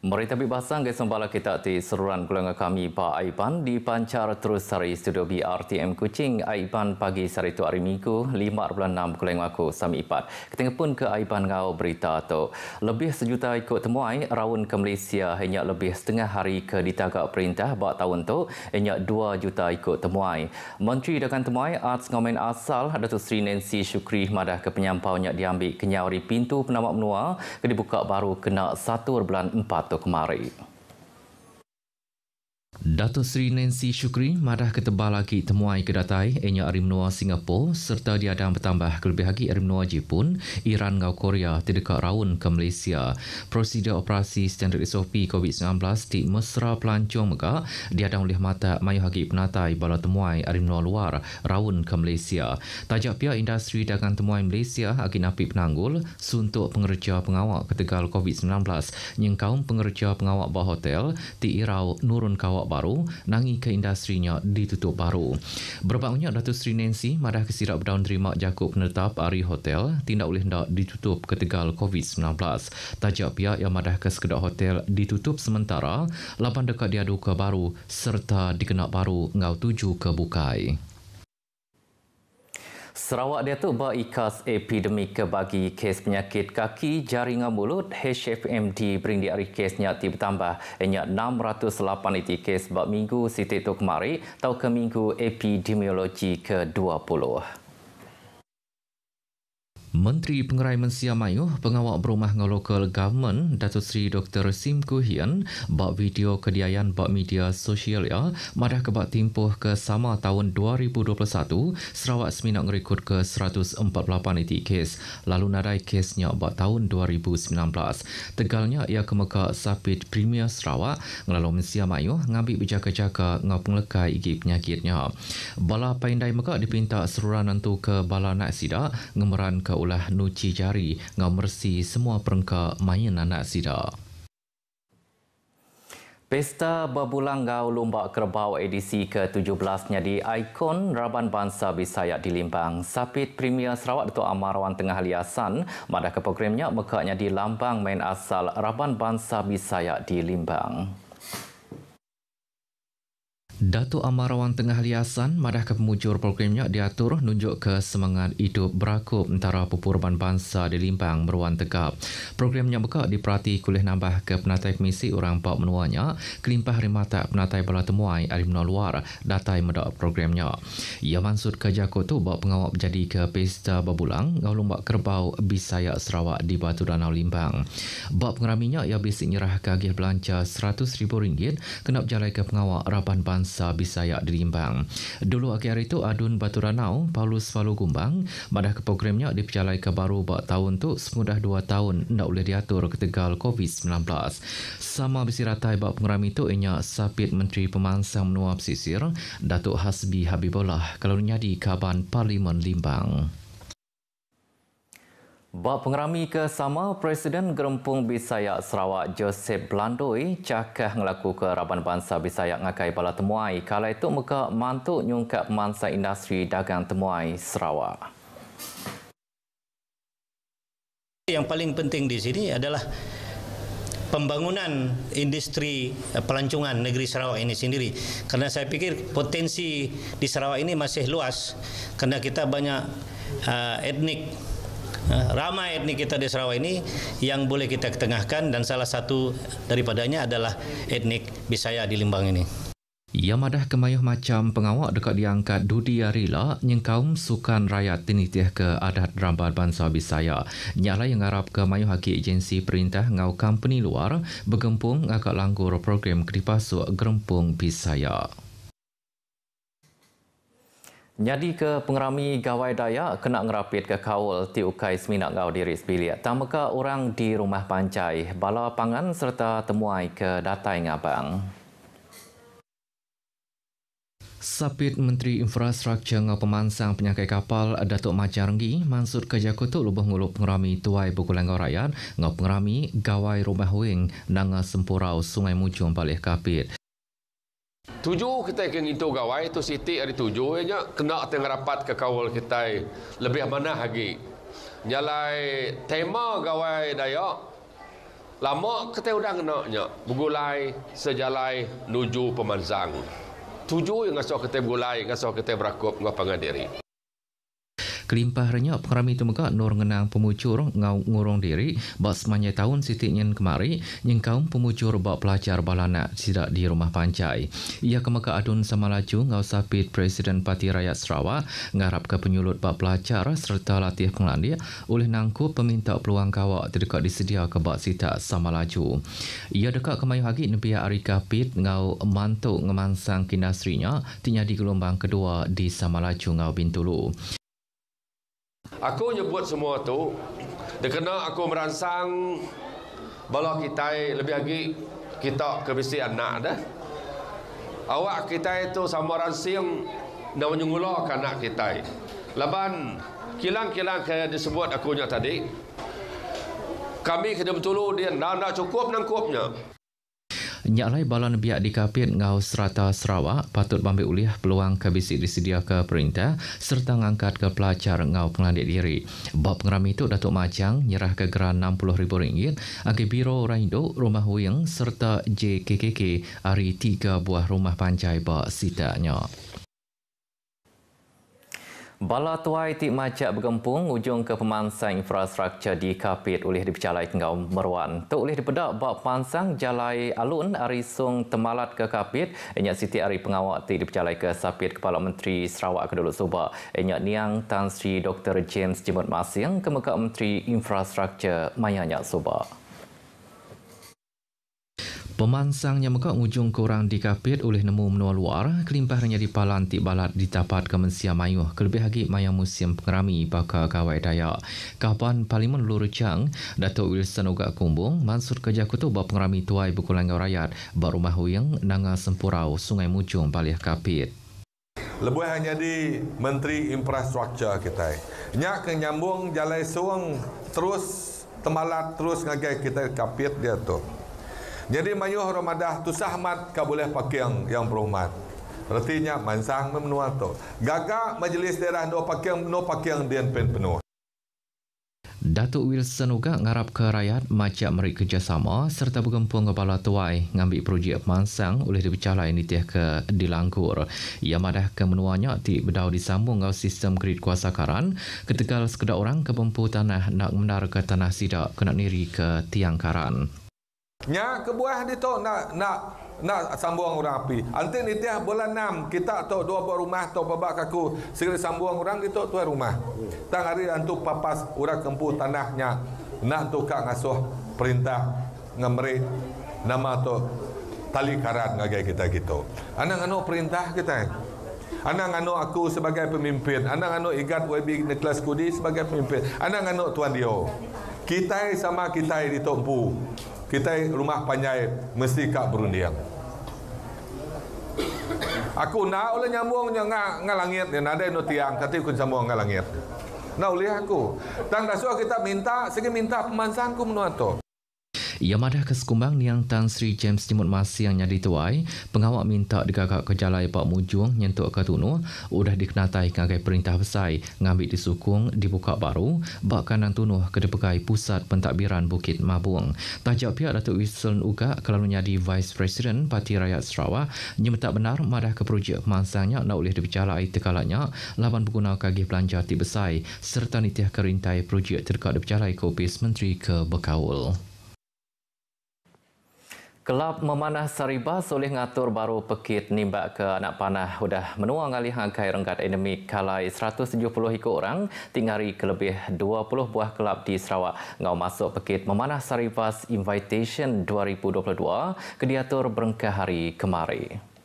Merita bibasang ke sembala kita di seruan golongan kami Pak Aiban di pancar terus dari studio BRTM Kuching Aiban pagi hari itu hari Minggu 5.6 golongan aku sami ipat. Ketinggalan pun ke Aiban ngau berita tu. Lebih sejuta ikut temuai rawun ke Malaysia hanya lebih setengah hari ke ditagak perintah buat tahun tu hanya 2 juta ikut temuai. Menteri Dagang Temuai Arts Ngomen Asal Datuk Seri Nancy Shukri madah ke penyampaunya diambil kenyawari pintu penamak menua ke dibuka baru kena 1.4 kemari. Datuk Seri Nancy Shukri madah ketebal lagi temuai kedatai enya Arimnoa Singapura serta diadang bertambah kelebih lagi Arimnoa Jepun, Iran ngau Korea terdekat rawun ke Malaysia. Prosedur operasi standard SOP COVID-19 di Mesra Pelancong Megak diadang oleh mata mayu hagi penatai bala temuai Arimnoa luar rawun ke Malaysia. Tajak pihak industri dagang temuai Malaysia agi napi penanggul suntuk pengerja pengawak ketegal COVID-19 yang kaum pengerja pengawak bah hotel di Irau nurun kawak baru nangi ke industrinya ditutup baru. Berbaknya Datuk Seri Nancy madah kesirap berdaun terima jakub penetap Ari Hotel tindak oleh hendak ditutup ketegal COVID-19. Tajak pihak yang madah ke sekedar hotel ditutup sementara 8 dekat diadu ke baru serta dikenak baru ngau 7 ke bukai. Sarawak dia tu berikas epidemik ke bagi kes penyakit kaki jaringan mulut HFMD bering di hari kesnya ti bertambah hanya 608 iti kes bab minggu siti tu kemari atau ke minggu epidemiologi ke-20. Menteri Pengerai Mensia Mayuh, Pengawak Berumah Ngau Local Government, Datuk Seri Dr. Sim Koo Hian, bak video kediayan bak media sosial ya, madah kebak timpuh ke sama tahun 2021, Sarawak seminak ngerekod ke 148 iti kes, lalu nadai kesnya bak tahun 2019. Tegalnya ia kemeka Sapit Premier Sarawak, ngelalu Mensia Mayuh, ngambil berjaga-jaga ngau penglekai igi penyakitnya. Bala Paindai Megak dipinta seruran nantu ke Bala Nak Sidak, ngemeran ke ulah nuci jari ngau mersi semua perengka main anak sida. Pesta berbulang ngau lomba kerbau edisi ke-17 nyadi ikon Raban Bangsa Bisaya di Limbang. Sapit Premier Sarawak Datuk Amarawan Tengah Liasan madah ke programnya mekaknya di lambang main asal Raban Bangsa Bisaya di Limbang. Datuk Amarawan Tengah Liasan madah ke pemujur programnya diatur nunjuk ke semangat hidup berakup antara pepurban bangsa di Limbang meruan tegap. Programnya buka diperhati kulih nambah ke penatai komisi orang Pak Menuanya kelimpah rimata penatai bala temuai alimna luar datai medak programnya. Ia maksud ke Jako tu bawa pengawak jadi ke pesta berbulang ngau lomba kerbau Bisaya Sarawak di Batu Danau Limbang. Bak pengeraminya ia bisik nyerah ke agih belanja RM100,000 kena berjalai ke pengawak Raban Bangsa Bisaya di Limbang. Dulu akhir hari itu Adun Batu Ranau, Paulus Falu Gumbang, madah ke programnya diperjalai ke baru bak tahun tu semudah 2 tahun ndak boleh diatur ketegal COVID-19. Sama bersiratai bak pengerami itu ianya Sapit Menteri Pemansang Menua Pesisir, Datuk Hasbi Habibullah kalau nyadi Kaban Parlimen Limbang. Bak pengerami ke sama Presiden Gerempung Bisaya Sarawak Joseph Blandoi cakah ngelaku ke Raban Bangsa Bisaya ngakai bala temuai kala itu muka mantuk nyungkap pemangsa industri dagang temuai Sarawak. Yang paling penting di sini adalah pembangunan industri pelancongan negeri Sarawak ini sendiri. Karena saya pikir potensi di Sarawak ini masih luas karena kita banyak etnik. Ramai etnik kita di Sarawak ini yang boleh kita ketengahkan dan salah satu daripadanya adalah etnik Bisaya di Limbang ini. Ia madah kemayuh macam pengawak dekat diangkat Dudi Arila yang kaum sukan rakyat tinitih ke adat Raban Bangsa Bisaya. Nyala yang harap ke mayuh haki agensi perintah ngau company luar bergempung agak langgur program kedipasuk Gerempung Bisaya. Nyadi ke pengerami gawai Dayak kena ngerapit ke kaul ti ukai seminak ngau diri sebilik. Tamaka orang di rumah pancai, bala pangan serta temuai ke datai ngabang. Sapit Menteri Infrastruktur ngau pemansang penyakai kapal Datuk Majarnggi mansud ke Jakutuk lubang ngulup pengerami tuai bukulan ngau rakyat ngau pengerami gawai rumah wing nanga sempurau Sungai Mucung Balih Kapit. 7 kita yang itu gawai tu siti ada 7 nya kena tengah rapat ke kawal kita lebih mana lagi nyalai tema gawai Dayak Lama kita udah kenaknya bergulai sejalai nuju pemansang. Tuju yang ngasuh kita bergulai, ngasuh kita berakup ngau pangadiri. Kelimpah renyak pengerami itu megak nur ngenang pemucur ngau ngurung diri bak semanya tahun sitiknya kemari yang kaum pemucur bak pelajar balana tidak di rumah pancai. Ia kemeka adun sama laju ngau sapit Presiden Parti Rakyat Sarawak ngarap ke penyulut bak pelajar serta latih pengelandia oleh nangkup peminta peluang kawak terdekat disedia ke bak sita sama laju. Ia dekat kemayu hagi nebia Ari Kapit ngau mantuk ngemansang kinasrinya tinya di gelombang kedua di sama laju ngau Bintulu. Aku nyebut semua tu kerana aku merangsang bahawa kita lebih lagi kita kebisi anak dah. Awak kita itu sama rangsing nak menyungulak anak kita. Laban kilang-kilang kaya disebut akunya tadi. Kami kena betul dia nak cukup nangkupnya. Nyaklai balan biak dikapit ngau serata Sarawak patut bambil ulih peluang kebisik disedia ke perintah serta ngangkat ke pelajar ngau pengelandik diri. Bab pengerami itu Datuk Majang nyerah ke geran RM60,000 agi Biro Orang Induk, Rumah Huyang serta JKKK hari 3 buah rumah pancai bak sitanya. Bala tuai Tik Macak bergempung ujung ke pemansang infrastruktur di Kapit oleh dipecalai ngau Meruan. Tu oleh dipedak bak pemansang jalai alun arisung temalat ke Kapit. Enyak Siti Ari pengawak Tik dipecalai ke Sapit Kepala Menteri Sarawak Keduluk Subak. Enyak Niang Tan Sri Dr. James Jimut Masing Kemeka Menteri Infrastruktur Mayanyak Subak. Pemansangnya muka ujung kurang dikapit oleh nemu menua luar, kelimpahnya di palan Tik Balat ditapat ke Mensia Mayuh, kelebih lagi mayang musim pengerami baka Kawai Dayak. Kapan Parlimen Luru Chang, Datuk Wilson Ugak Kumbung, mansur kerja kutu bak pengerami tuai Bukulangau Rakyat, bak Rumah Huyang, Nanga Sempurau, Sungai Mujung, Balih Kapit. Lebih hanya di Menteri Infrastruktur kita. Nyak ke nyambung jalai suang terus temalat terus ngagai kita Kapit dia tu. Jadi mayuh Ramadah tu sahmat ka boleh pakai yang berhormat. Artinya mansang menua tu. Gagak majlis daerah no pakai dian pen penuh. Datuk Wilson juga ngarap ke rakyat macam mereka kerjasama serta bergempung kepala tuai ngambil projek pemansang oleh dibicalai nitih ke dilanggur. Ia madah ke menuanya ti bedau disambung ngau sistem grid kuasa karan ketegal sekedar orang kebempu tanah nak mendar ke tanah sidak kena niri ke tiang karan. Nya kebuah di tu nak sambung orang api. Anti nitih bulan 6 kita tu 2 buah rumah tu babak kaku segera sambung orang di tu tuai rumah. Tang hari antu papas orang kempu tanahnya nak tu kak ngasuh perintah ngemri nama tu tali karat ngagai kita gitu. Anak anu perintah kita. Anak anu aku sebagai pemimpin, anak anu Igat YB Nicholas Kudi sebagai pemimpin, anak anu Tuan Dio. Kita sama kita di Tompu. Kita rumah panjai mesti kak berundiang. Aku nak oleh nyambungnya ngalangit ni ada no tiang tapi aku sambung ngalangit. Nak oleh aku. Tang dasar kita minta segi minta pemansangku menuato. Ia madah ke sekumbang Niang Tan Sri James Jimut Masih yang nyadi tuai, pengawak minta digagak ke jalai Pak Mujung nyentuk ke tunu, udah dikenatai ngagai perintah besai, ngambil disukung dibuka baru, bak kanan tunuh ke depegai Pusat Pentadbiran Bukit Mabung. Tajak pihak Datuk Wilson Uga kalau nyadi Vice President Parti Rakyat Sarawak, nyemetak benar madah ke projek pemansangnya nak boleh dibicalai tekalanya, laban berguna kagih belanja ti besai, serta nitih kerintai projek terdekat dibicalai ke Opis Menteri ke Bekaul. Kelab memanah Saribas oleh ngatur baru pekit nimbak ke anak panah sudah menua ngalih angkai renggat endemik kalai 170 ikut orang tinggali ke lebih 20 buah kelab di Sarawak ngau masuk pekit memanah Saribas Invitation 2022 ke diatur berengkah hari kemari.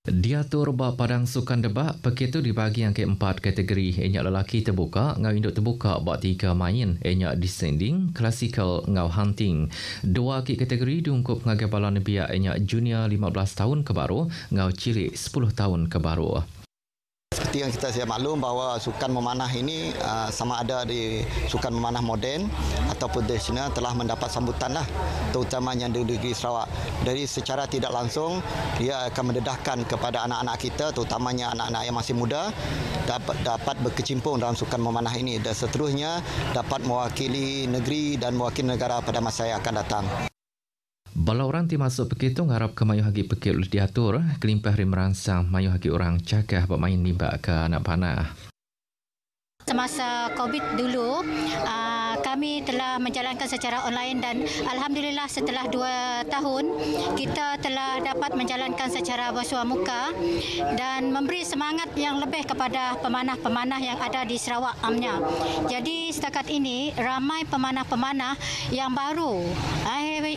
Diatur bak padang sukan debak, pekit tu dibagi yang ke-4 kategori. Enyak lelaki terbuka, ngau induk terbuka bak 3 main. Enyak descending, classical, ngau hunting. 2 kategori diungkup ngagai balan biak enyak junior 15 tahun ke baru, ngau cilik 10 tahun ke baru. Seperti yang kita maklum bahawa sukan memanah ini sama ada di sukan memanah moden ataupun tradisional telah mendapat sambutan lah, terutamanya di negeri Sarawak. Dari secara tidak langsung, dia akan mendedahkan kepada anak-anak kita, terutamanya anak-anak yang masih muda, dapat berkecimpung dalam sukan memanah ini dan seterusnya dapat mewakili negeri dan mewakili negara pada masa yang akan datang. Bala orang ti masuk begitu ngarap ke mayu hagi pekit diatur, kelimpah ri merangsang mayu hagi orang cakah bermain limbak ke anak panah. Semasa COVID dulu, kami telah menjalankan secara online dan Alhamdulillah setelah 2 tahun, kita telah dapat menjalankan secara bersuah muka dan memberi semangat yang lebih kepada pemanah-pemanah yang ada di Sarawak amnya. Jadi setakat ini, ramai pemanah-pemanah yang baru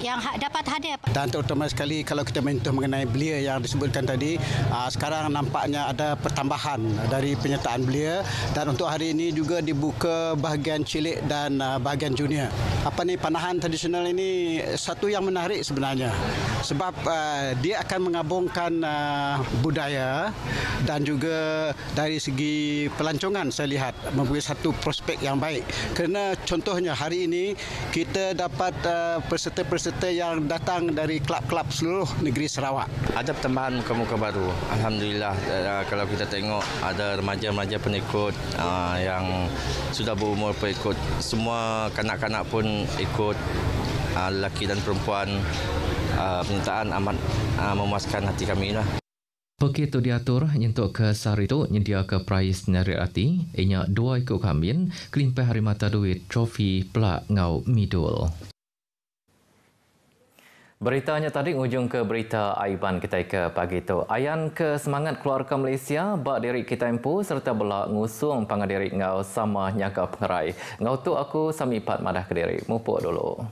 yang dapat hadir. Dan terutama sekali kalau kita menyentuh mengenai belia yang disebutkan tadi, sekarang nampaknya ada pertambahan dari penyertaan belia dan untuk hari ini juga dibuka bahagian cilik dan bahagian junior. Panahan tradisional ini satu yang menarik sebenarnya sebab dia akan menggabungkan budaya dan juga dari segi pelancongan saya lihat memberi satu prospek yang baik. Kerana contohnya hari ini kita dapat peserta-peserta yang datang dari klub-klub seluruh negeri Sarawak. Ada pertambahan muka-muka baru. Alhamdulillah kalau kita tengok ada remaja-remaja pengikut yang sudah berumur pengikut. Semua kanak-kanak pun ikut, lelaki dan perempuan. Penyertaan amat memuaskan hati kami lah. Begitu diatur untuk ke sehari itu nyedia ke prize nari hati, ianya 2 ikut kambing, kelimpah hari mata duit trofi pelak ngau midul. Beritanya tadi ujung ke berita Aiban kita ke pagi itu. Ayan ke semangat keluarga Malaysia, bak diri kita empu serta belak ngusung pangadiri ngau sama nyaka pengerai. Ngau tu aku sami pat madah ke diri. Mupuk dulu.